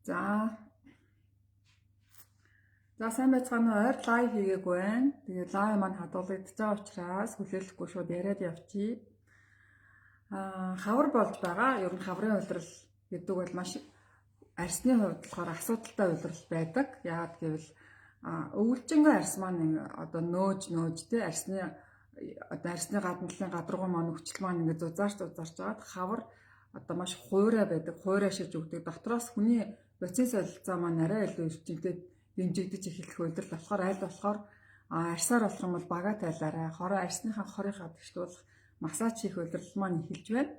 За сайн байцгаана уу? Ойр лайв хийгээгүй байна. Тэгээд лайв маань хадгалагдаж байгаа учраас хүлээлгэхгүй шууд яриад явчих. Хавар болж байгаа. Ер нь хаврын улирал гэдэг бол маш арсны хувьд болохоор асуудалтай улирал байдаг. Яагаад гэвэл өвлжингийн арс маань одоо нөөж тий арсны гадна талын гадаргуу маань өвчл маань ингээд зузаарч жагаад хавар одоо маш хуурай байдаг. Хуурай шиж өгдөг. Дотроос хүний бацин солилцоо маань арай илүү эрчимтэй дэмжигдэж эхэлэх үйлдэл болохоор аль болохоор арсаар болох юм бол бага тайлаарай. Хороо арсныхаа хорыг хадагчлуулах массаж хийх үйлдэл маань эхэлж байна.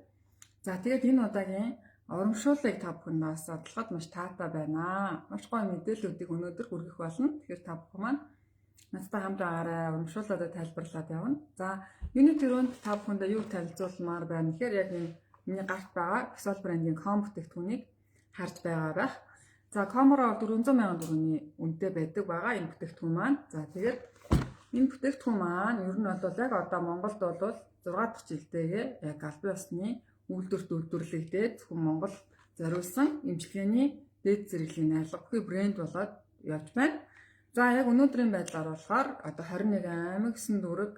За тэгээд энэ удаагийн урамшууллыг та бүхэндээ судлахад маш таатай байна. Маш гоё мэдээллүүдийг өнөөдөр хүргэх болно. Тэгэхээр та бүхэн маань надтай хамт байгаарай. Урамшууллуудаа тайлбарлаад явна. За юуны төрөнд та бүхэндээ юу танилцуулмаар байна гэхээр яг энэ миний гарт байгаа Xol брендийн ком бүтээгдэхүүнийг харж байгаа байх. За комороо 400 сая төгрөгийн үнэтэй байдаг байгаа энэ бүтээгдэхүүн маань. За тэгээд энэ бүтээгдэхүүн маань ер нь бол яг одоо Монголд бол 6 дахь жилдээ яг албан ёсны үйлдвэрлэгдээд зөвхөн Монгол зориулсан эмчилгээний дээд зэрэглэлийн албагүй брэнд болоод явж байна. За яг өнөөдрийн байдлаар болохоор одоо 21 аймаг 9 дүүрэг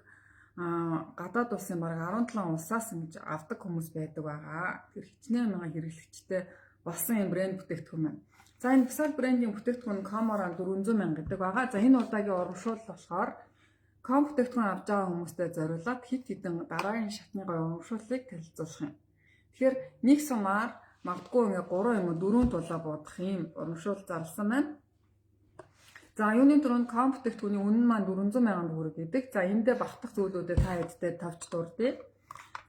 гадаад улсын бараг 17 улсаас ингэж авдаг хүмүүс байдаг байгаа. Тэр хичнээн мянган хэрэглэгчтэй болсон юм брэнд бүтээгдэхүүн байна. За энэ Xol брендийн бүтээгдэхүүн Комороо 400 мянга гэдэг байгаа. За энэ удаагийн урамшуул болохоор ком бүтээгдэхүүн авч байгаа хүмүүстээ зориулаад хит хитэн дараагийн шатны гоё урамшууллыг танилцуулах юм. Тэгэхээр нэг сумаар магадгүй ингээ 3 юм уу 4 тулаа бодох юм урамшуул зарласан байна. За юуны дөрөнд ком бүтээгдэхүүний үнэ нь маань 400 сая төгрөг гэдэг. За эндээ багтах зүйлүүдэд та эддээ тавьж дурдъя.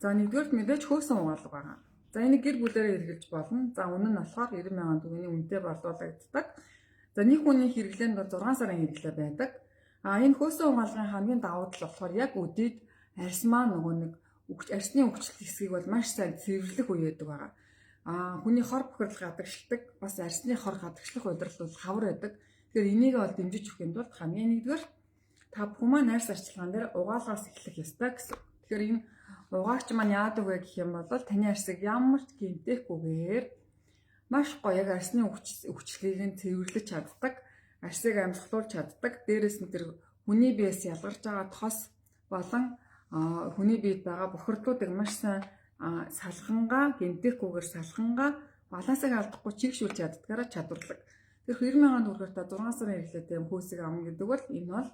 За нэгдүгээр мэдээж хөөсөн угаалга байгаа. За энийг гэр бүлээрээ хэрэглэж болно. За үнэ нь болохоор 90 сая төгрөгийн үнэтэй боловлагддаг. За нэг хүний хэрэглээнд 6 сарын хэрэглээ байдаг. Энэ хөөсөн угаалгын хамгийн давуу тал болохоор яг өдөрт арс маань нөгөө нэг арсны өвчлөлт хэсгийг бол маш сайн цэвэрлэх үе байдаг байгаа. Хүний хор бохирдол гадагшилдаг, бас арсны хор гадагшлах удирдал бол хавар байдаг. Тэгэхээр энийг бол дэмжиж өгөх юм бол хамгийн нэгдүгээр та бүхэн маань арс арчилгаан дээр угаалгаас эхлэх ёстой гэсэн. Тэгэхээр энэ угаагч маань яадаг вэ гэх юм бол таны арсыг ямар ч гэмтээхгүйгээр маш гоё яг арсны өвчлөгийг нь цэвэрлэж чаддаг, арсыг амьсгалуулж чаддаг. Дээрээс нь тэр хүний биеэс ялгарч байгаа тос болон хүний биед байгаа бохирдлуудыг маш сайн салхангаа гэмтээхгүйгээр салхангаа балансыг алдахгүй чигшүүлж чаддгаараа чадварлаг. Тэр 90 сая төгрөгөөр та 6 сарын хэрэглээтэй хөөсийг авна гэдэг бол энэ бол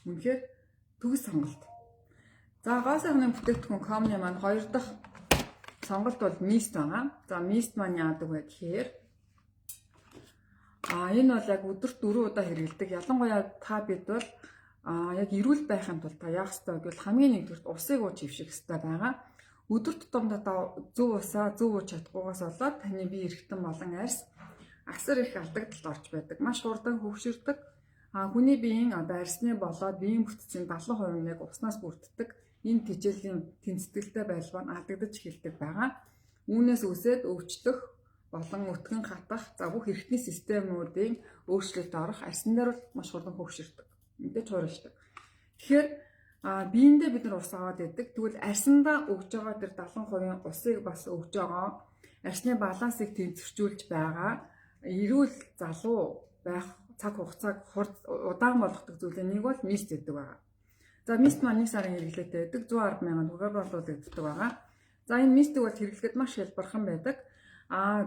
үнэхээр төгс сонголт. За гоо сайхны бүтээгдэхүүн комны маань 2 дахь сонголт бол мист байгаа. За мист маань яадаг вэ гэхээр энэ бол яг өдөрт 4 удаа хэрэглэдэг. Ялангуяа та бид бол яг эрүүл байхын тулд та яах ёстой гэвэл хамгийн нэгдүгээр усыг ууж хөвших ёстой байгаа. Өдөр тутамдаа та зөв усаа зөв ууж чадахгүйгээс болоод таны бие эргэтэн болон арс асар их алдагдалд орж байдаг. Маш хурдан хөвшөрдөг. Хүний биеийн одоо арсны болоод биеийн бүтцийн 70% нь яг уснаас бүрддэг. Энэ тэжээлийн тэнцэтгэлтэй байлбар нь алдагдаж эхэлдэг байгаа. Үүнээс үсээд өвчлөх болон өтгөн хатах бүх эрхтний системүүдийн өөрчлөлт орох арсан дээр маш хурдан хөвшөрдөг. Мэдээж хуурайшдаг. Тэгэхээр биендээ бид нар ус аваад байдаг. Тэгвэл арсандаа өгж байгаа тэр 70% усыг бас өгж байгаа арсны балансыг тэнцвэржүүлж байгаа эрүүл залуу байх цаг хугацааг удаан болгодог зүйлээ нэг бол мист гэдэг байгаа. За мист маань 1 сарын хэрэглээтэй байдаг 110 сая төгрөгөөр боловлагддаг байгаа. За энэ мистийг бол хэрэглэхэд маш хялбархан байдаг.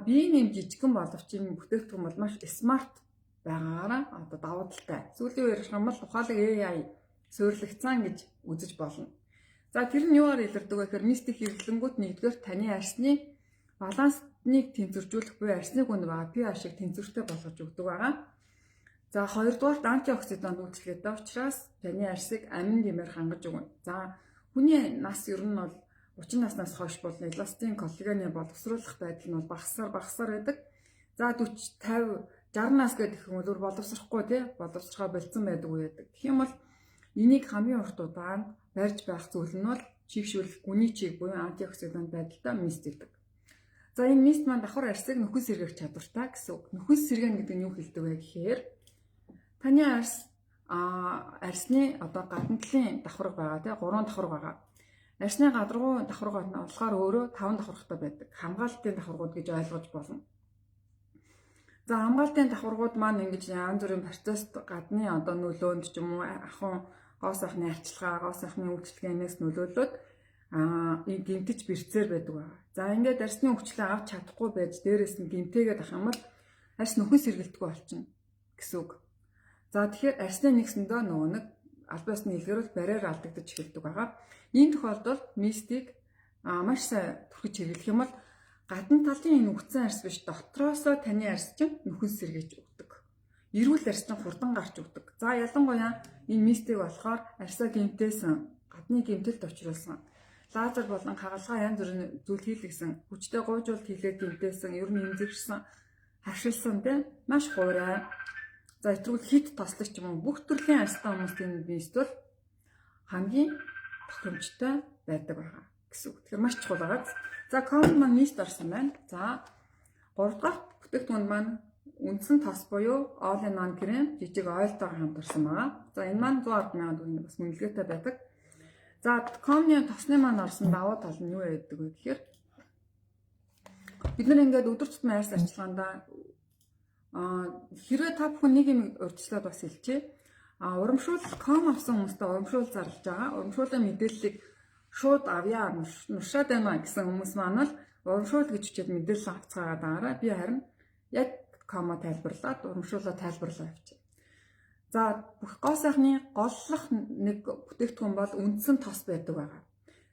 Биеийн юм жижигхэн боловч энэ бүтээгдэхүүн бол маш смарт байгаагаараа одоо давуу талтай. Сүүлийн үеэр юм бол ухаалаг AI суйрлагдсан гэж үзэж болно. За тэр нь юугаар илэрдэг вэ гэхээр мистик хэрэглэнгүүт нэгдүгээр таны арсны балансныг тэнцвэржүүлэх буюу арсны гүн байгаа pH-ийг тэнцвэртэй болгож өгдөг байгаа. За хоёрдугаар антиоксидант үйлчлэгтэй учраас таны арсыг амин гэмээр хангаж өгнө. За хүний нас ер нь бол 30 наснаас хойш бол эластин коллагены боловсруулах байдал нь бол багасаар байдаг. За 40, 50, 60 нас гэдэг их хүмүүс боловсрахгүй тий боловсрохоо болцсон байдаг үе байдаг. Тэгэх юм бол энийг хамгийн урт удаанд барьж байх зүйл нь бол чигшүүлэх гүний чиг буюу антиоксидант байдалтай мист гэдэг. За энэ мист маань давхар арсыг нөхөс сэргээх чадвартай гэсэн үг. Нөхөс сэргээн гэдэг нь юу хэлдэг вэ гэхээр таны арсны одоо гадна талын давхарга байгаа тий 3 давхарга байгаа. Арсны гадаргуу давхарга нь болохоор өөрөө 5 давхаргатай байдаг. Хамгаалтын давхаргууд гэж ойлгож болно. За хамгаалтын давхаргууд маань ингэж янз бүрийн процесс гадны одоо нөлөөнд ч юм уу ахын гоо сайхны арчилгаа, гоо сайхны үйлчлэгээс нөлөөлөд гэмтэж бэрцээр байдаг байна. За ингээд арсны өвчлөө авч чадахгүй байж дээрээс нь гэмтээгээд ах юм бол арс нөхөн сэргэлдэггүй болчихно гэсэн үг. За тэгэхээр арсны нэгсэндөө нөгөө нэг албаасны илгэрэл барьаар алдагдаж эхэлдэг байгаа. Ийм тохиолдолд мистик маш сайн түрхэж хэрэглэх юм бол гадна талын энэ үгцэн арс биш дотроосоо таны арс чинь нөхөн сэргийж өгдөг. Эрүүл арс чинь хурдан гарч өгдөг. За ялангуяа энэ мистик болохоор арсаа гэмтээсэн, гадны гэмтэлд учруулсан лазер болон хагалгаа янз бүрийн зүйл хийлгэсэн, хүчтэй гуйжуулалт хийлгээд гэмтээсэн, ер нь эмзэгшсэн, хашилсан тийм маш хуурай. За этрүүл хит тослог ч юм уу бүх төрлийн арстай хүмүүсийн биест бол хамгийн тохиромжтой байдаг байгаа гэсэн үг. Тэгэхээр маш чухал байгаа. За комбо маань нийт орсон байна. За 3 дахь бүтээгдэхүүн маань үндсэн тос буюу all in one крем жижиг ойлтойгоо хамт орсон байгаа. За энэ маань 110 сая төгрөг бас үнэлгээтэй байдаг. За комбоны тосны маань орсон давуу тал нь юу байдаг вэ гэхээр бид нар ингээд өдөр тутмын арьс арчилгаанда хэрвээ та бүхэн нэг юм урьдчилаад бас хэлчихье. Урамшуул ком авсан хүмүүстээ урамшуул зарлаж байгаа. Урамшуулын мэдээллийг шууд авъя нуршаад байна гэсэн хүмүүс маань л урамшуул гэж хүчээд мэдээлэл авцгаагаад байгаараа би харин яг комо тайлбарлаад урамшуулаа тайлбарлаа явчих. За бүх гоо сайхны голлох нэг бүтээгдэхүүн бол үндсэн тос байдаг байгаа.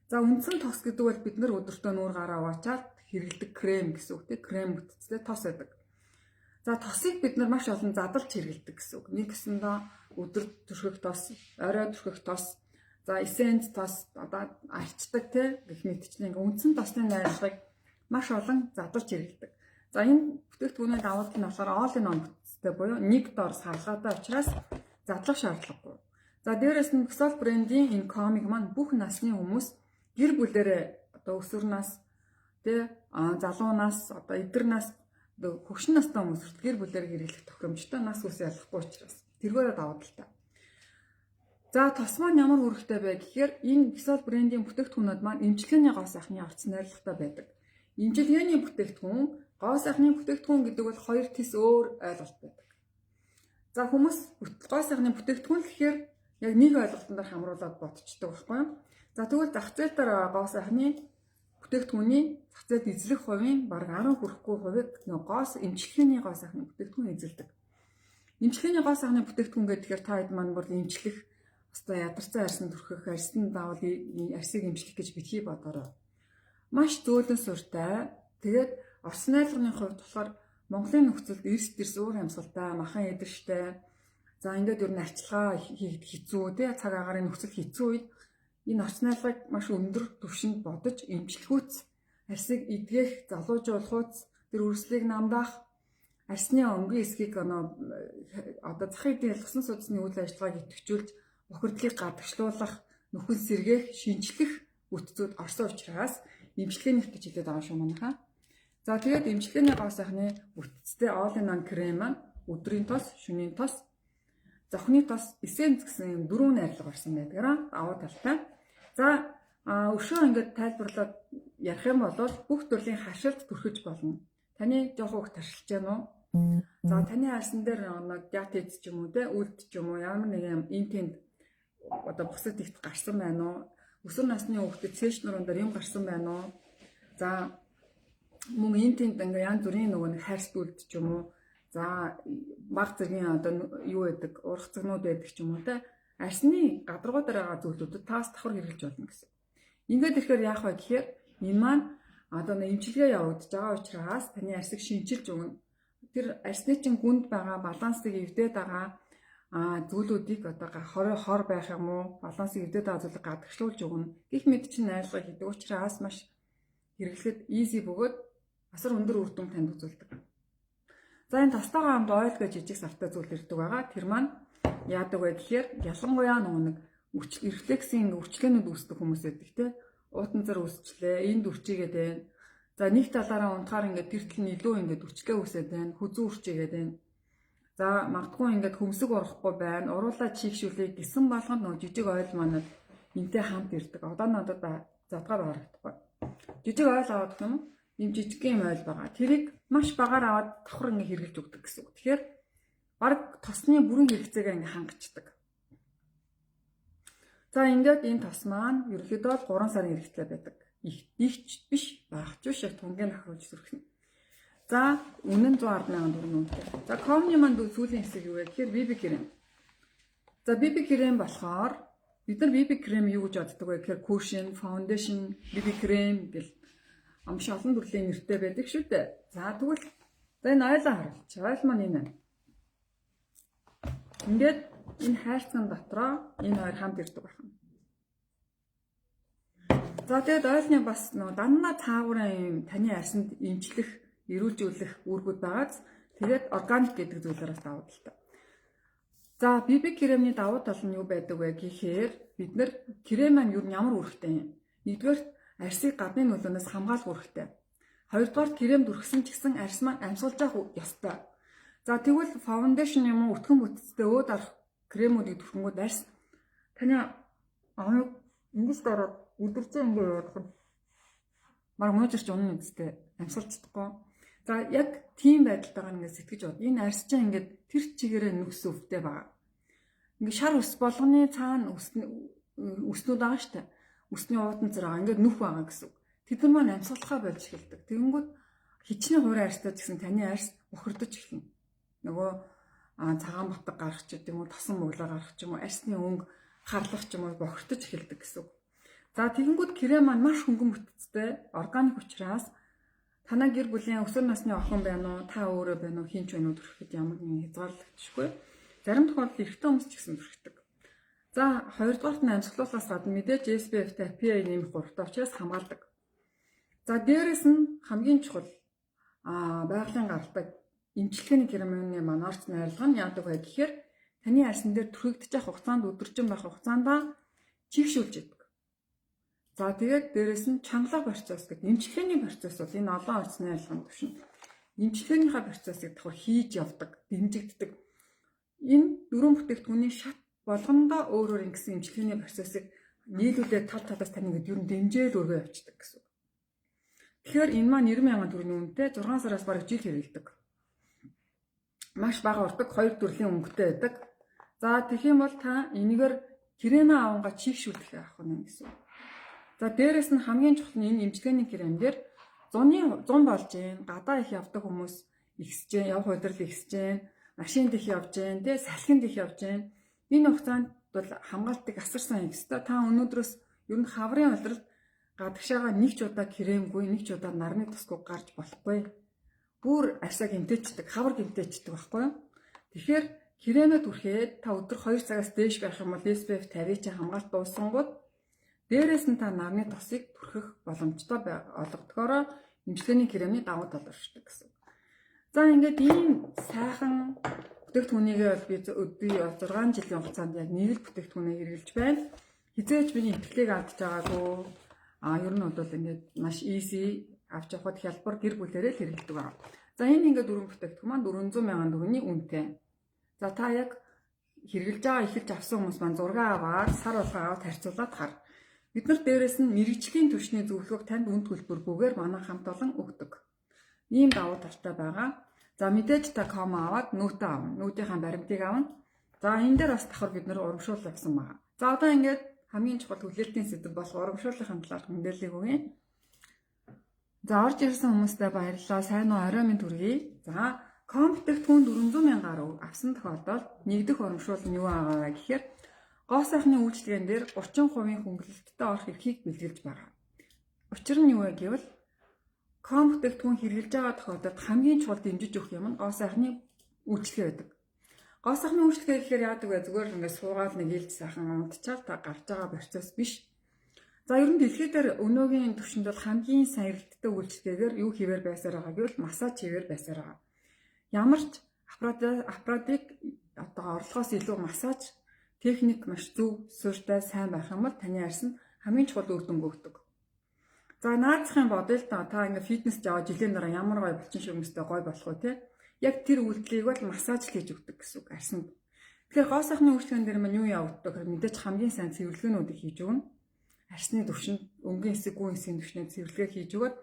За үндсэн тос гэдэг бол бид нар өдөртөө нүүр гараа угаачаад хэрэглэдэг крем гэсэн үг тийм крем бүтцтэй тос байдаг. За тосыг бид нар маш олон задлж хэрэглэдэг гэсэн үг. Нэг гэсэндээ өдөр түрхэх тос, орой түрхэх тос, за эссенц тос одоо арчдаг тийм гэх мэтчлэн үндсэн тосны найрлагыг маш олон задлж хэрэглэдэг. За энэ бүтээгдэхүүний давуу тал нь болохоор all in one бүтцтэй буюу нэг дор салгаатай учраас задлах шаардлагагүй. За дээрээс нь Xol брендийн энэ комик маань бүх насны хүмүүс гэр бүлэрээ одоо өсвөр нас тий залуу нас одоо эдгэр нас хөгшин настай хүмүүс гэр бүлээр хэрэглэх тохиромжтой нас үс ялахгүй учраас тэргээрээ давуу талтай. За тос маань ямар үүрэгтэй вэ гэхээр энэ Xol брендийн бүтээгдэхүүнүүд маань эмчилгээний гоо сайхны орц найрлагатай байдаг. Эмчилгээний бүтээгдэхүүн, гоо сайхны бүтээгдэхүүн гэдэг бол хоёр тис өөр ойлголт байдаг. За хүмүүс гоо сайхны бүтээгдэхүүн гэхээр яг нэг ойлголтоор хамруулад бодчихдог байхгүй юу? За тэгвэл зах зээл дээр гоо сайхны бүтээгдэхүүний зах зээлд эзлэх хувийн бараг 10 хүрэхгүй хувийг гоос эмчилгээний гоо сайхны бүтээгдэхүүн эзэлдэг. Эмчилгээний гоо сайхны бүтээгдэхүүн гэхээр та хэд маань бүр эмчлэх өстой ядарсан арьсан түрхэх арьсан заавал арьсыг эмчлэх гэж битгий бодорой. Маш зөөлөн суртай. Тэгээд орс найрлагын хувьд болохоор Монголын нөхцөлд эрс уур амьсгалтай, махан эдэрштэй. За ингээд ер нь арчилгаа хийхэд хэцүү тий цаг агаарын нөхцөл хэцүү үед энэ орс найрлагыг маш өндөр түвшинд бодож эмчлэхүүц арьсыг эдгэх, залуужуулахуц тэр үрслийг намдаах арьсны өнгийн эсхийг одоо зах эдийн ялгсан судасны үйл ажиллагааг идэвхжүүлж бохирдлыг гадагшлуулах, нөхөн сэргээх, шинжлэх бүтцүүд орсон учраас эмчилгээний гэж хэлээд байгаа шүү манайхаа. За тэгээд эмчилгээний гоо сайхны бүтцтэй all in one крем маань өдрийн тос, шөнийн тос, зохины тос, эссенц гэсэн юм 4 найрлага орсон байдаг. Давуу талтай. За өшөө ингээд тайлбарлаад ярих юм бол бүх төрлийн хашилт түрхэж болно. Таны жоох их таршилж байна уу? За таны арьсан дээр нэг диатез ч юм уу те үлд ч юм уу ямар нэг юм интент одоо бусад ихт гарсан байна уу? Өсвөр насны хүүхдэд цээш нуруунд юм гарсан байна уу? За мөн интент ингээ янз бүрийн нөгөө нэг хайрст үлд ч юм уу? За баг зэргийн одоо юу байдаг? Урах цагнууд байдаг ч юм уу те? Арьсны гадаргуу дээр байгаа зүйлүүдэд таас давхар хэрэглэж болно гэсэн. Ингээд ирэхээр яах вэ гэхээр энэ маань одоо нэг эмчилгээ явагдаж байгаа учраас таны арьсыг шинчилж өгнө. Тэр арьсны чинь гүнд байгаа балансыг эвдээд байгаа зүйлүүдийг одоо хор байх юм уу балансыг эвдээд байгаа зүйлийг гадагшлуулж өгнө. Гэх мэт чинь найрлагыг хийдэг учраас маш хэрэглэхэд easy бөгөөд асар өндөр үр дүн танд үзүүлдэг. За энэ тостойгоо хамт ойл гэж жижиг савтай зүйл ирдэг байгаа. Тэр маань яадаг вэ гэхээр ялангуяа нэг рефлексийн үрчлээнүүд үүсдэг хүмүүс байдаг те. Уутан зар үүсчлээ, энд үрчигээд байна. За нэг талаараа унтахаар ингээд тэр тал нь илүү ингээд үрчлээ үүсээд байна, хүзүү үрчигээд байна. За магадгүй ингээд хөмсөг орохгүй байна, уруулаа чийгшүүлээ гэсэн болгонд нөгөө жижиг ойл манад энтэй хамт ирдэг. Одоо надад задгаад харагдахгүй. Жижиг ойл аваад гэх юм уу? ийм жижиг юм ойл байгаа. Тэрийг маш багаар аваад давхар ингээ хэрглэж өгдөг гэсэн үг. Тэгэхээр баг тосны бүрэн хэрэгцээгээ ингээ хангацдаг. За ингээд энэ тос маань ерөнхийдөө 3 сарын хэрэгтлээ байдаг. Ихч биш, багч биш, яг тунгийн нахруулж зүрхнэ. За үнэн 110,000 төгрөг үнэтэй. За комны маань сүүлийн хэсэг юу вэ гэхээр BB крем. За BB крем болохоор бид нар BB крем юу гэж боддог вэ гэхээр cushion, foundation, BB крем гэл маш олон төрлийн нэртэй байдаг шүү дээ. За тэгвэл энэ ойлоо харуулж. Ойл маань энэ байна. Ингээд энэ хайрцаг дотроо энэ хоёр хамт ирдэг байна. За тэгээд ойлны бас нөө дандаа цаагаараа юм таны арьсанд эмчлэх, эрүүлжүүлэх үүргүүд байгааз тэгээд органик гэдэг зүйлээрээ давуу талтай. За BB кремний давуу тал нь юу байдаг вэ гэхээр бид нар крем маань юу ямар үүрэгтэй юм? Нэгдүгээр арьсыг гадны нөлөөнөөс хамгаалах үүрэгтэй. Хоёрдугаар крем дүрхсэн ч гэсэн арьс маань амьсгалж явах ёстой. За тэгвэл фаундейшн юм уу өтгөн бүтцтэй өөд арах кремүүдийг дүрхэнгүүд арьс таны амыг ингэж дараад өдөржин ингэ явах нь баг мөжөрч унна үстэй амьсгалж чадахгүй. За яг тийм байдалтайгаа ингэ сэтгэж бод. Энэ арьс чинь ингэ тэр чигээрээ нүкс өвтэй байгаа. Ингээ шар ус болгоны цаана үснүүд байгаа штэ. Үсний уудан зэрэг ингээ нүх байгаа гэсэн. Тэд нар маань амьсгалахаа болж эхэлдэг. Тэгэнгүүт хичнээн хуурай арьстай ч гэсэн таны арьс бохирдож эхэлнэ. Нөгөө цагаан батг гарах ч гэдэг юм уу, тосон мөглөө гарах ч юм уу, арьсны өнгө харлах ч юм уу бохирдож эхэлдэг гэсэн. За тэгэнгүүт крем маань маш хөнгөн бүтцтэй, органик учраас танаа гэр бүлийн өсвөр насны охин байна уу, та өөрөө байна уу, хин ч байна уу төрөхэд ямар нэгэн хязгаарлагдчихгүй. Зарим тохиолдолд эрэгтэй хүмүүс ч гэсэн төрөхдөг. За хоёрдугаарт нь амьсгалуулаас гадна мэдээж SPF-тэй PA нэмэх 3-т учраас хамгаалдаг. За дээрэс нь хамгийн чухал байгалийн гаралтай эмчилгээний кремны манаарч найрлага нь яадаг вэ гэхээр таны арьсан дээр түрхэгдэж явах хугацаанд өдөржин байх хугацаанд чигшүүлж идэг. За тэгээд дээрэс нь чангалаа процесс гэдэг эмчилгээний процесс бол энэ олон орчны найрлагын түвшин эмчилгээнийхээ процессыг давхар хийж явдаг, дэмжигддэг. Энэ дөрвөн бүтээгдэхүүний шат болгондоо өөрөөр ингэсэн эмчилгээний процессыг нийлүүлээд тал талаас тань ингэ ер нь дэмжээл өргөө явуулдаг гэсэн. Тэгэхээр энэ маань 90,000 төгрөгийн үнэтэй 6 сараас бараг жил хэрэглэдэг. Маш бага уртаг 2 төрлийн өнгөтэй байдаг. За тэгэх юм бол та энэгээр крем авангаа чигшүүлэх авах нь гэсэн. За дээрэс нь хамгийн чухал нь энэ эмчилгээний кремээр 100 болж гин гадаа их явдаг хүмүүс ихсэж гин, яв хуйдрал ихсэж гин, машинд их явж гин, тэ салхинд их явж гин. Энэ хугацаанд бол хамгаалтыг асар сайн хийх ёстой. Та өнөөдрөөс ер нь хаврын улиралд гадагшаага нэг ч удаа кремгүй, нэг ч удаа нарны тусгүй гарч болохгүй. Бүр арьсаа гэмтээчдэг, хавар гэмтээчдэг байхгүй юу? Тэгэхээр кремээ түрхээд та өдөр 2 цагаас дээш байх юм бол SPF 50 чинь хамгаалт дуусангууд дээрээс нь та нарны тосыг түрхэх боломжтой олгодгоороо эмчилгээний кремний давуу тал оршдог гэсэн. За ингээд ийм сайхан бүтээгдэхүүнийгээ бол би 6 жилийн хугацаанд яг нэг л бүтээгдэхүүнээ хэрэгжилж байна. Хизээж миний итгэлийг алдж байгаагүй. Ер нь бол ингээд маш easy авч явахад хялбар гэр бүлээрээ л хэрэглэдэг байна. За энэ ингээд дөрвөн бүтээгдэхүүн маань 400,000 төгрөгийн үнэтэй. За та яг хэрэглэж байгаа эхэлж авсан хүмүүс маань зураг аваад сар болгоо аваад харьцуулаад хар. Бид нар дээрээс нь мэрэгжлийн түвшний зөвлөгөөг танд үнд төлбөргүйгээр манай хамт олон өгдөг. Ийм давуу талтай байгаа. За мэдээж та ком аваад нүүтэ авна. Нүүдийнхаа баримтыг авна. За энэ дээр бас давхар бид нар урамшуул явсан байгаа. За одоо ингээд хамгийн чухал хүлээлтийн сэдэв болох урамшууллын талаар мэдээллийг өгье. За орж ирсэн хүмүүстээ баярлалаа. Сайн уу, орой минь төргий. За ком бүтээгдэхүүн 400,000-аар авсан тохиолдолд нэгдэх урамшуул нь юу байгаа вэ гэхээр гоо сайхны үйлчлэгэн дээр 30% хөнгөлөлттэй орох эрхийг бэлгэлж байгаа. Учир нь юу вэ гэвэл ком бүтээгдэхүүн хэрэглэж байгаа тохиолдолд хамгийн чухал дэмжиж өгөх юм нь гоо сайхны үйлчлэгээ байдаг. Гоо сайхны үйлчлэгээ гэхээр яадаг вэ? Зүгээр ингээд суугаад нэг ээлж сайхан унтчаал та гарч байгаа процесс биш. За ер нь дэлхийд дээр өнөөгийн түвшинд бол хамгийн сайн эрэлттэй үйлчлэгээр юу хийвэр байсаар байгаа гэвэл массаж хийвэр байсаар байгаа. Ямар ч аппаратыг одоо орлогоос илүү массаж техник маш зөв, суурьтай, сайн байх юм бол таны арьс нь хамгийн чухал үр дүнг өгдөг. За наацхийн бодъё л та ингээ фитнес жаа жилийн дараа ямар гой булчин шүмстэй гой болох вэ те? Яг тэр үйлдэлийг бол массаж хийж өгдөг гэсэн үг арьсанд. Тэгэхээр гоо сайхны үйлчлэгэн дээр маань юу явагддаг гэхээр мэдээж хамгийн сайн цэвэрлэгээнүүдийг хийж өгнө. Арьсны түвшинд өнгийн хэсэг, гүн хэсгийн түвшинд цэвэрлэгээ хийж өгöd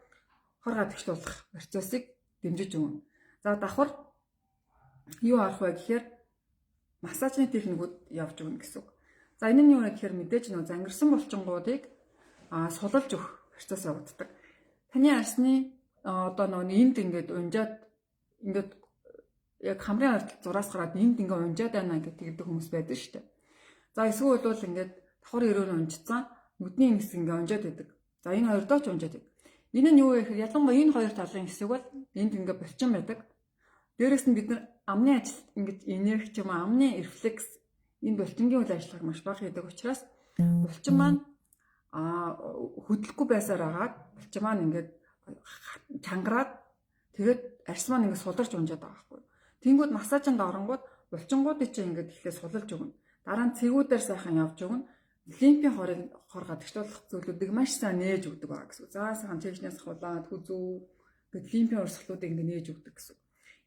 хор гадагшлуулах процессыг дэмжиж өгнө. За давхар юу арах вэ гэхээр массажны техникүүд явж өгнө гэсэн үг. За энэ нь юу вэ гэхээр мэдээж нөө зангирсан булчингуудыг сулалж өгөх процесс явагддаг. Таны арсны одоо нөө энд ингээд унжаад ингээд яг хамрын ард зураас гараад энд ингээ унжаад байна гэдэг хүмүүс байдаг шүү дээ. За эсвэл бол ингээд давхар өрөөр унжицсан нүдний хэсэг ингээ унжаад байдаг. За энэ хоёр дооч унжаад байдаг. Энэ нь юу вэ гэхээр ялангуяа энэ хоёр талын хэсэг бол энд ингээ булчин байдаг. Дээрээс нь бид нар амны ажил ингэж энерги ч юм уу амны рефлекс энэ булчингийн үйл ажиллагааг маш бага хийдэг учраас булчин маань хөдлөхгүй байсаар агаад булчин маань ингээд чангараад тэгээд арс маань ингээд суларч унжаад байгаа байхгүй. Тэнгүүд массажинд оронгууд булчингуудыг чинь ингээд ихлээр сулалж өгнө. Дараа нь цэгүүдээр сайхан явж өгнө. Лимфийн хор гадагшлуулах зүйлүүдийг маш сайн нээж өгдөг байгаа гэсэн. За сайхан чэвшнээс хулаад хүзүү гэд лимфийн урсгалуудыг ингээд нээж өгдөг гэсэн.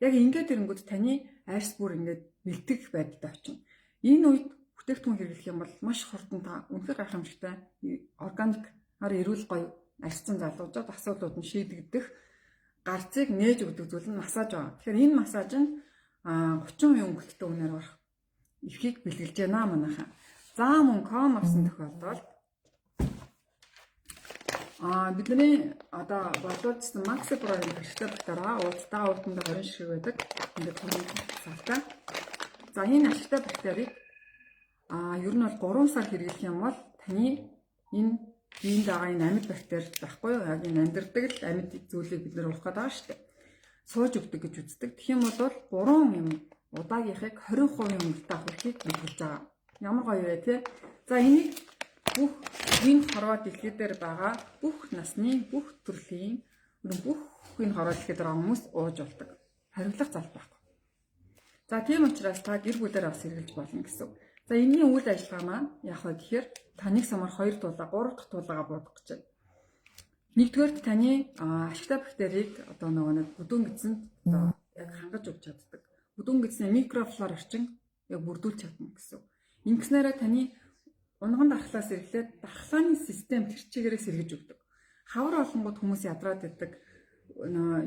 Яг ингээд ирэнгүүт таны арс бүр ингээд бэлтгэх байдалд очино. Энэ үед бүтээгдэхүүн хэрэглэх юм бол маш хурдан та үнэхээр гайхамшигтай органик эрүүл гоё арсцсан залуужаад асуудлууд нь шийдэгдэх гарцыг нээж өгдөг зүйл нь массаж байгаа. Тэгэхээр энэ массаж нь 30% өнгөлттэй үнээр барах эрхийг бэлгэлж байна манайхаа. За мөн ком авсан тохиолдолд бидний одоо бодлуулсан Макс Про энэ ашигтай бактери уултаа уутанд 20 ширхэг байдаг. Ингээд хамгийн салтаа. За энэ ашигтай бактерийг ер нь бол 3 сар хэрэглэх юм бол таны энэ биеинд байгаа энэ амьд бактери байхгүй юу? Яг энэ амьдардаг л амьд зүйлийг бид нэр уух гэдэг байгаа шүү дээ. Сууж өгдөг гэж үздэг. Тэгэх юм бол 3 юм удаагийнхыг 20% өнгөлтэй авахыг хэлж байгаа. Ямар гоё вэ те? За энийг бүх энэ хорвоо дэлхий дээр байгаа бүх насны бүх төрлийн бүх энэ хорвоо дэлхий дээр байгаа хүмүүс ууж болдог. Хариуцлах зал байхгүй. За тийм учраас та гэр бүлээр бас хэрэглэж болно гэсэн. За энэний үйл ажиллагаа маань яг вэ гэхээр таныг самар 2 тулаа 3 дахь тулаагаа буудах гэж байна. Нэгдүгээр таны ашигтай бактерийг одоо нэг бүдүүн гидсэнд одоо яг хангаж өгч чаддаг. Бүдүүн гидсний микрофлора орчин яг бүрдүүлж чадна гэсэн. Ингэснээрээ таны унган дархлаас эргэлээд дархлааны систем тэр чигээрээ сэргэж өгдөг. Хавар олонгод хүмүүс ядраад байдаг.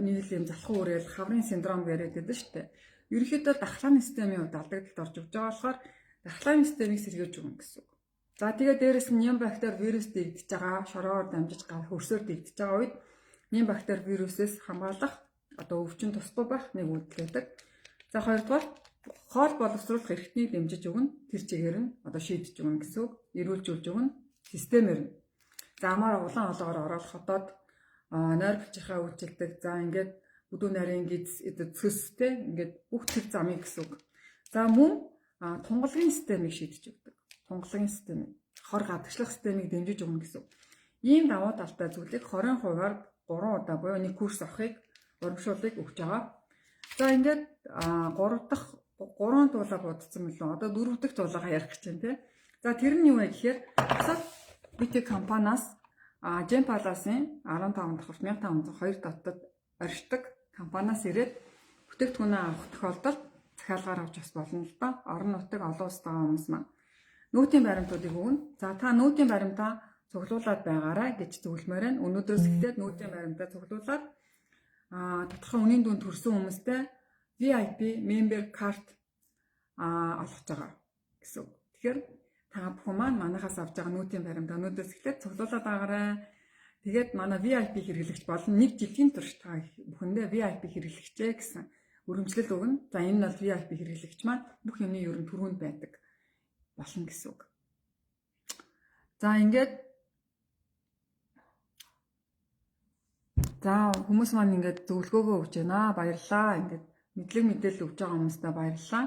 Нэг юм залхуу үрээл хаврын синдром яриад байдаг шүү дээ. Ерөнхийдөө дархлааны системийн хувьд алдагдaltaд орж өгж байгаа болохоор дархлааны системийг сэргэж өгнө гэсэн. За тэгээд дээрэс нь ням бактери вирус дэгдэж байгаа, шороогоор дамжиж хөрсөөр дэгдэж байгаа үед ням бактери вирусээс хамгаалах одоо өвчин тусбай байх нэг үйлдэл байдаг. За хоёрдугаар хоол боловсруулах эрхтнийг дэмжиж өгнө. Тэр чигээр нь одоо шийдэж өгнө гэсэн үг. Эрүүлжүүлж өгнө системээр нь. За амаар улаан олоогоор ороод хотоод нойр булчирхаа үйлчилдэг. За ингээд бүдүүн нарийн гидс цөстэй ингээд бүх тэр замыг гэсэн үг. За мөн тунгалгийн системийг шийдэж өгдөг. Тунгалгийн систем, хор гадагшлах системийг дэмжиж өгнө гэсэн. Ийм давуу талтай зүйлийг 20%-аар 3 удаа буюу нэг курс авахыг урамшуулыг өгч байгаа. За ингээд 3 дахь 3 туулаа будсан мөлөө. Одоо 4 дахь туулаагаа ярих гэж байна тий. За тэр нь юу вэ гэхээр бити компаниас Gempalas-ын 15 дахь 1502 дотод оршдог компаниас ирээд бүтээгдэхүүнээ авах тохиолдолд захиалгаар авч бас болно л доо. Орон нутаг олон улс байгаа хүмүүс маань нүүтийн баримтуудыг өгнө. За та нүүтийн баримтаа цуглуулад байгаарай гэж зөвлөмөр байна. Өнөөдрөөс эхлээд нүүтийн баримтаа цуглуулад тодорхой үнийн дүн төрсэн хүмүүстэй VIP member card олгож байгаа гэсэн. Тэгэхээр та бүхэн маань манайхаас авч байгаа нүүтийн баримт өнөөдрөөс эхлээд цуглуулад байгаарай. Тэгээд манай VIP хэрэглэгч болон 1 жилийн турш та бүхэндээ VIP хэрэглэгчээ гэсэн өргөмжлөл өгнө. За энэ нь бол VIP хэрэглэгч маань бүх юмны ерөн түрүүнд байдаг болно гэсэн үг. За ингээд хүмүүс маань ингээд зөвлөгөөгөө өгч байна. Баярлалаа. Ингээд мэдлэг мэдээлэл өгч байгаа хүмүүстээ баярлалаа.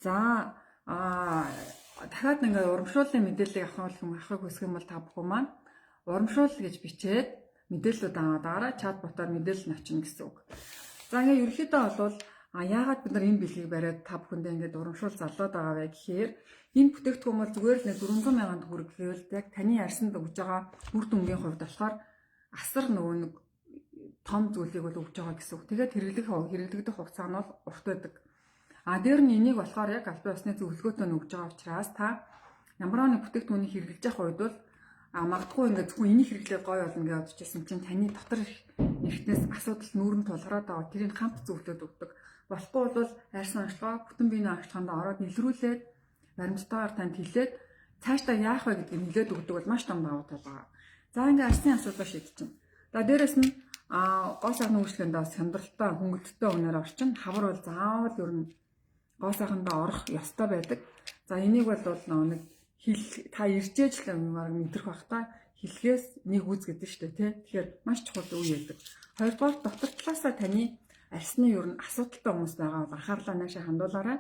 За дахиад ингээд урамшууллын мэдээллийг авахыг хүсэх юм бол та бүхэн маань урамшуул гэж бичээд мэдээлэлүүд аваарай. Чат ботоор мэдээлэл нь очино гэсэн үг. За ингээд ерөнхийдөө бол яагаад бид нар энэ бэлгийг бариад та бүхэндээ ингээд урамшуул заллаад байгаа вэ гэхээр энэ бүтээгдэхүүн бол зүгээр л 400,000 төгрөг гэвэл яг таны арсанд өгж байгаа үр дүнгийн хувьд болохоор асар нөгөө нэг том зүйлийг бол өгж байгаа гэсэн үг. Тэгээд хэрэглэгдэх хугацаа нь бол урт байдаг. Дээр нь энийг болохоор яг албан ёсны зөвлөгөөтэй өгж байгаа учраас та ямар нэгэн бүтээгдэхүүнийг хэрэглэж явах үед бол магадгүй ингээд зөвхөн энийг хэрэглээд гоё болно гэж бодож байсан чинь таны дотор эртнээс асуудал нүүрэн тулгараад байгаа. Тэрийг хамт зөвлөд өгдөг. Болохгүй бол арьсан онцлогоо бүтэн биений онцлогоонд ороод илрүүлээд баримттайгаар танд хэлээд цаашдаа яах вэ гэдгийг нэлээд өгдөг бол маш том давуу тал байгаа. За ингээд арьсны асуудал шийдчихэв. За дээрэс нь гоо сайхны үйлчлэгэнд бас хямдралтай хөнгөлөлттэй үнээр орчин хавар бол заавал ер нь гоо сайхандаа орох ёстой байдаг. За энийг бол нэг та иржээж л мэдрэх бах та хэлхээс нэг үз гэдэг шүү дээ тий. Тэгэхээр маш чухал үе байдаг. Хоёрдугаар дотор талаасаа таны арьсны ер нь асуудалтай хүмүүс байгаа бол анхаарлаа наашаа хандуулаарай.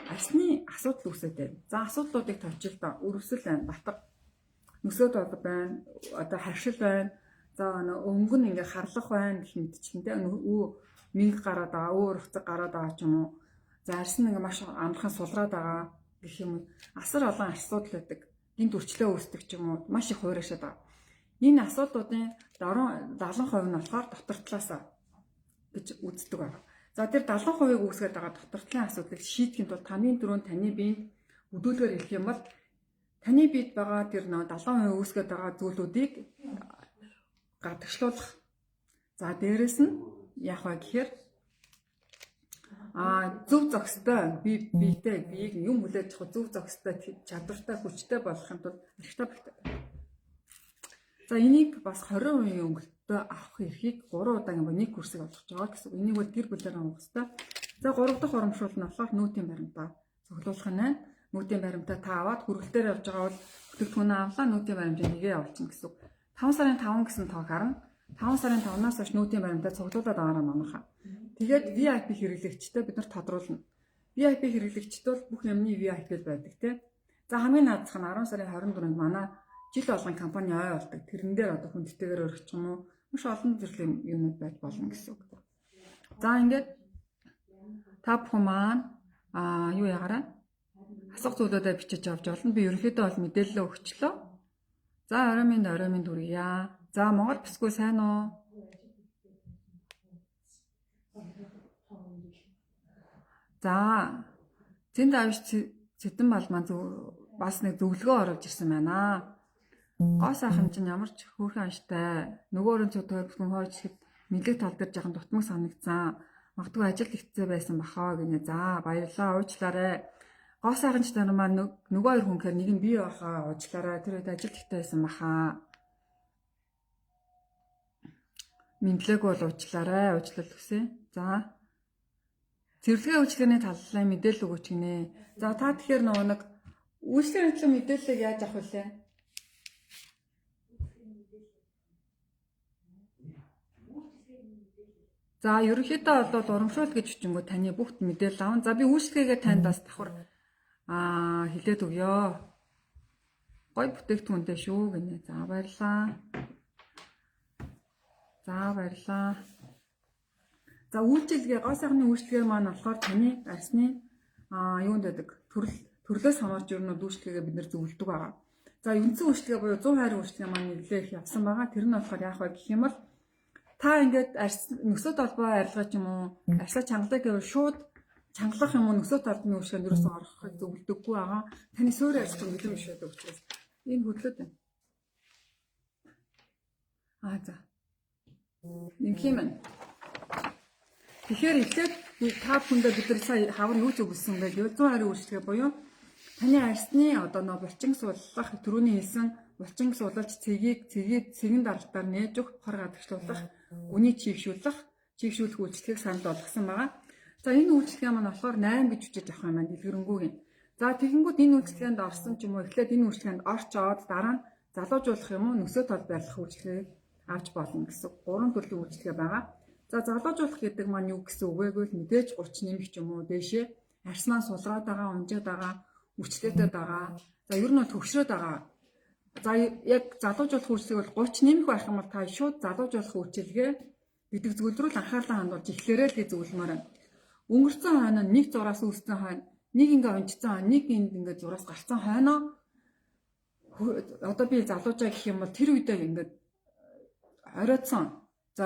Арьсны асуудал үүсээд байна. За асуудлуудыг товчил доо. Өрөвсөл байна, батг, нөсөөд болго байна, одоо харшил байна. За өнгөн ингээ харлах байна гэх мэт чинь тий. Минг гараад байгаа, уцэг гараад байгаа ч юм уу. За арьс нь ингээ маш амархан сулраад байгаа гэх юм. Асар олон асуудал байдаг. Гинт өрчлөө үүсдэг ч юм уу. Маш их хуурашаад байгаа. Энэ асуудлуудын 70% нь болохоор дотор талаасаа гэж үздэг байна. За тэр 70%-ийг үүсгэж байгаа дотор талын асуудлыг шийдэхэд бол таны дөрөв таны биед өдөлгөөр хэлэх юм бол таны биед байгаа тэр 70% үүсгэж байгаа зүйлүүдийг гадагшлуулах. За дээрэс нь яах вэ гэхээр зөв зохистой биетэй биеийг юм хүлээж авах зөв зохистой чадвартай хүчтэй болгохын тулд хэрэгтэй байна. За энийг бас 20% өнгөлтөө авах эрхийг 3 удаагийн нэг курсыг олгож байгаа гэсэн. Энийг бол гэр бүлээр авах хэрэгтэй. За 3 дахь урамшуул нь болохоор нүүтийн баримтаа цуглуулах нь байна. Нүүтийн баримтаа та аваад хүргэлтээр явж байгаа бол бүтээгдэхүүнээ авлаа нүүтийн баримтаа нэгээ явуулчихна гэсэн. 5 сарын 5 гэсэн тоог харна. 5 сарын 5-наас хойш нүүтийн баримтаа цуглуулад аваараа манайхаа. Тэгээд VIP хэрэглэгчтэй бид нар тодруулна. VIP хэрэглэгчд бол бүх юмны VIP л байдаг тийм. За хамгийн наадах нь 10 сарын 24-нд манай жил болгон компани ой болдог. Тэрэн дээр одоо хүндтэйгээр өргөч юм уу? Маш олон төрлийн юмуд байж болно гэсэн үг. За ингээд та бүхэн маань юу ягаараа асуух зүйлүүдээ бичиж авч болно. Би ерөнхийдөө бол мэдээлэл өгчлөө. За орой минь дүргийа. За Монгол бисгүй сайн уу? За зэн давш цэдэн балмаа бас нэг зөвлөгөө оруулж ирсэн байна. Гоо сайхан чинь ямар ч хөөрхөн анштай. Нөгөөрөн цог тойрхон хойж ихэд мэдлэг тал дээр жахан дутмаг санагдсан. Магадгүй ажилд хэцүү байсан бахаа гинэ. За баярлалаа уучлаарай. Гоо сайхан ч нар маань нөгөө хоёр хүн гэхээр нэг нь бие бахаа уучлаарай. Тэр үед ажилд хэцүү байсан бахаа. Мэдлэг бол уучлаарай. Уучлал хүсье. За цэвэрлэгээ үйлчлэгээний талын мэдээлэл өгөөч гинэ. За та тэгэхээр нөгөө нэг үйлчлэгээний талын мэдээллийг яаж авах вэ? За ерөнхийдөө бол урамшуул гэж хүчингөө таны бүгд мэдээлэл авна. За би үйлчлэгээгээ танд бас давхар хэлээд өгье. Гой бүтээгдэхүүнтэй шүү гинэ. За баярлаа. За баярлаа. За үйлчлэгээ гоо сайхны үйлчлэгээ маань болохоор таны арьсны юунд байдаг төрлөөс хамаарч ер нь үйлчлэгээ бид нэр зөвлөдөг байгаа. За үндсэн үйлчлэгээ буюу 100 хайрын үйлчлэгээ маань нэлээд их явсан байгаа. Тэр нь болохоор яах вэ гэх юм бол та ингээд нөсөд толгой арилгаж юм уу? Арьсаа чангалаа гэвэл шууд чангалах юм уу? Нөсөд толгойн үйлчлэгэнд юусэн орохыг зөвлөдөггүй байгаа. Таны суурь арьс чинь бэлэн биш байдаг учраас энэ хөдлөд байна. За. Нэг юм байна. Тэгэхээр эхлээд та бүхэндээ бид нар сая хавар юу зөвлөсөн бэ гэвэл 100 хайрын үйлчлэгээ буюу таны арьсны одоо булчин суулгах түрүүний хэлсэн булчин суулгаж цэгийн даралтаар нээж өгөх хор гадагшлуулах үний чийгшүүлэх үйлчлэгийг санал болгосон байгаа. За энэ үйлчлэгээ маань болохоор 8 гэж хүчиж авах юм байна дэлгэрэнгүй. За тэгэнгүүт энэ үйлчлэгээнд орсон ч юм уу эхлээд энэ үйлчлэгээнд орч аваад дараа нь залуужуулах юм уу нөсөө тол байрлах үйлчлэгийг авч болно гэсэн 3 төрлийн үйлчлэгээ байгаа. За залуужуулах гэдэг маань юу гэсэн үг вэ гэвэл мэдээж 30 нэмэх ч юм уу дээшээ арьснаа сулраад байгаа, унжаад байгаа, үчлээтэй байгаа. За ер нь бол төгшрөөд байгаа. За яг залуужуулах үйлчлэг бол 30 нэмэх байх юм бол та шууд залуужуулах үйлчлэгээ гэдэг зөвлөрөл анхаарлаа хандуулж эхлээрээ л зөвлөмөр байна. Өнгөрцөн хойно нэг зураас үүссэн хойно нэг ингээ унжсан хойно нэг ингээ зураас гарцсан хойно одоо би залуужаа гэх юм бол тэр үедээ ингээ оройтсон. За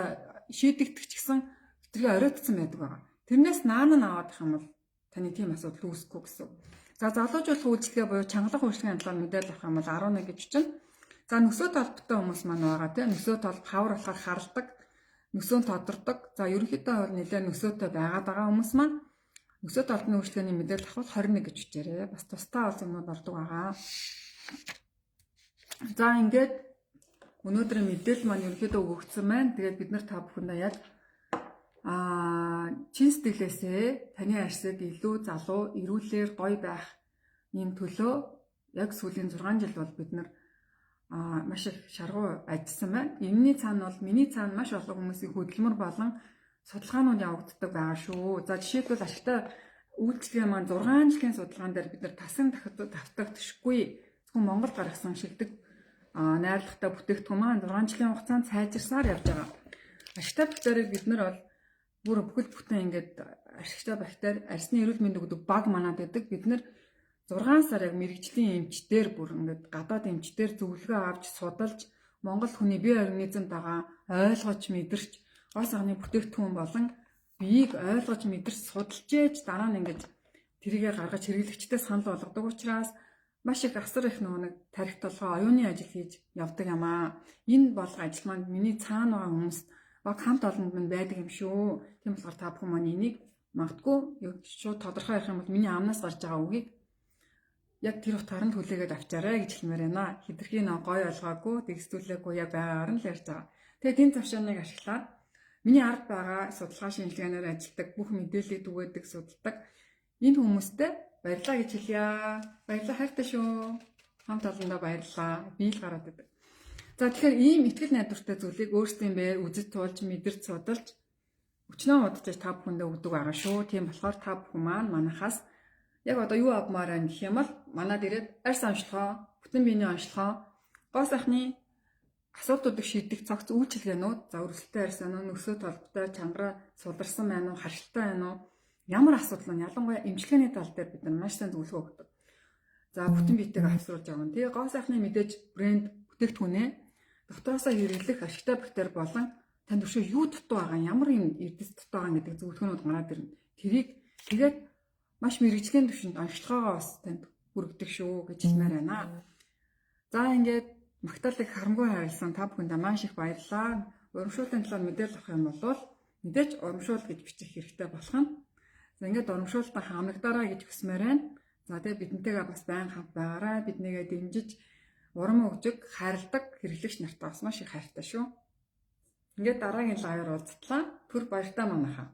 шийдэгдэх ч гэсэн тэргээ оройтсон байдаг байгаа. Тэрнээс наан нь аваад их юм бол таны тийм асуудал үүсэхгүй гэсэн. За залуужуулах үйлчлэгээ буюу чангалах үйлчлэгийн хандлагаар мэдээлэл авах юм бол 11 гэж чинь. За нөсөө толботой хүмүүс маань байгаа тийм нөсөө толб хавар болохоор харалдаг, нөсөө тодордог. За ерөнхийдөө бол нэлээд нөсөөтэй байгаад байгаа хүмүүс маань нөсөө толбны үйлчлэгээний мэдээлэл авах 21 гэж бичээрэй. Бас тусдаа ол юмнууд ордог байгаа. За ингээд өнөөдрийн мэдээлэл маань ерөнхийдөө өгөгдсөн байна. Тэгээд бид нар та бүхэндээ яг чин сэтгэлээсээ таны арьсыг илүү залуу, эрүүлэр гоё байх ийм төлөө яг сүүлийн 6 жил бол бид нар маш их шаргуу ажилласан байна. Энэний цаана бол миний цаана маш олон хүмүүсийн хөдөлмөр болон судалгаанууд явагддаг байгаа шүү. За жишээлбэл ашигтай үйлчлэгээ маань 6 жилийн судалгаан дээр бид нар тасан давтагдчихгүй зөвхөн Монгол гаргасан шилдэг найрлагатай бүтээгдэхүүн маань 6 жилийн хугацаанд сайжирсаар явж байгаа. Ашигтай бактерийг бид нар бол бүхэл бүтэн ингээд ашигтай бактери арьсны эрүүл мэнд өгдөг баг манад байдаг. Бид нар 6 сар яг мэрэгжлийн эмчдэр бүр ингээд гадаад эмчдэр зөвлөгөө авч судалж Монгол хүний бие организмд байгаа ойлгож мэдэрч гол сахны бүтээгдэхүүн болон биеийг ойлгож мэдэрч судалж ээж дараа нь ингээд тэрийгэ гаргаж хэрэглэгчтэй санал болгодог учраас маш их асар их нэг тарих толгой оюуны ажил хийж явдаг юм аа. Энэ болох ажил маань миний цаана байгаа хүмүүст баг хамт олонд минь байдаг юм шүү. Тийм болохоор та бүхэн маань энийг магадгүй шууд тодорхой ярих юм бол миний амнаас гарч байгаа үгийг яг тэр утгаараа хүлээгээд авчаарай гэж хэлмээр байна. Хитрхийн гоё олгоогүй, дэгсдүүлээгүй яг байгаагаар нь л ярьж байгаа. Тэгээд энэ завшааныг ашиглаад миний ард байгаа судалгаа шинжилгээнээр ажилладаг, бүх мэдээллийг түгээдэг, судалдаг энэ хүмүүстэй баярлалаа гэж хэлье. Баярлалаа хайртай шүү. Хамт олондоо баярлалаа. Би л гараад идэв. За тэгэхээр ийм ихтгэл найдвартай зүйлийг өөрсдийн бээр үзэж туулж, мэдэрч судалж өчнөө удаж та бүхэндээ өгдөг байгаа шүү. Тийм болохоор та бүхэн маань манахаас яг одоо юу авмаар байна гэх юм бол манад ирээд арьс онцлогоо, бүтэн биений онцлогоо, гоо сайхны асуудлуудыг шийдэх цогц үйлчилгээнүүд, за өрсөлдөөн арьс байна уу, нөсөө толботой, чангараа суларсан байна уу, харшилтай байна уу, ямар асуудал нь ялангуяа эмчилгээний тал дээр бид нар маш сайн зөвлөгөө өгдөг. За бүтэн биетэйг авсруулж байгаа юм. Тэгээ гоо сайхны мэдээж брэнд бүтээгдэхүүнээ доктороосоо хэрэглэх ашигтай бактери болон танд өшөө юу дутуу байгаа, ямар юм эрдэс дутуу байгаа гэдэг зөвлөгөөнүүд гараад ирнэ. Тэрийг тэгээд маш мэрэгжлийн түвшинд онцлогоогоо бас танд хүргэдэг шүү гэж хэлмээр байна. За ингээд магтаалыг харамгүй харилсан та бүхэндээ маш их баярлалаа. Урамшууллын талаар мэдээлэл авах юм бол мэдээж урамшуул гэж бичих хэрэгтэй болох нь. За ингээд урамшуултаа хамрагдаарай гэж хүсмээр байна. За тэгээ бидэнтэйгээ бас байнга хамт байгаарай. Биднийгээ дэмжиж урам өгж хайрладаг хэрэглэгч нартай бас маш их хайртай шүү. Ингээд дараагийн лайваар уулзтлаа. Түр баяртай манайхаа.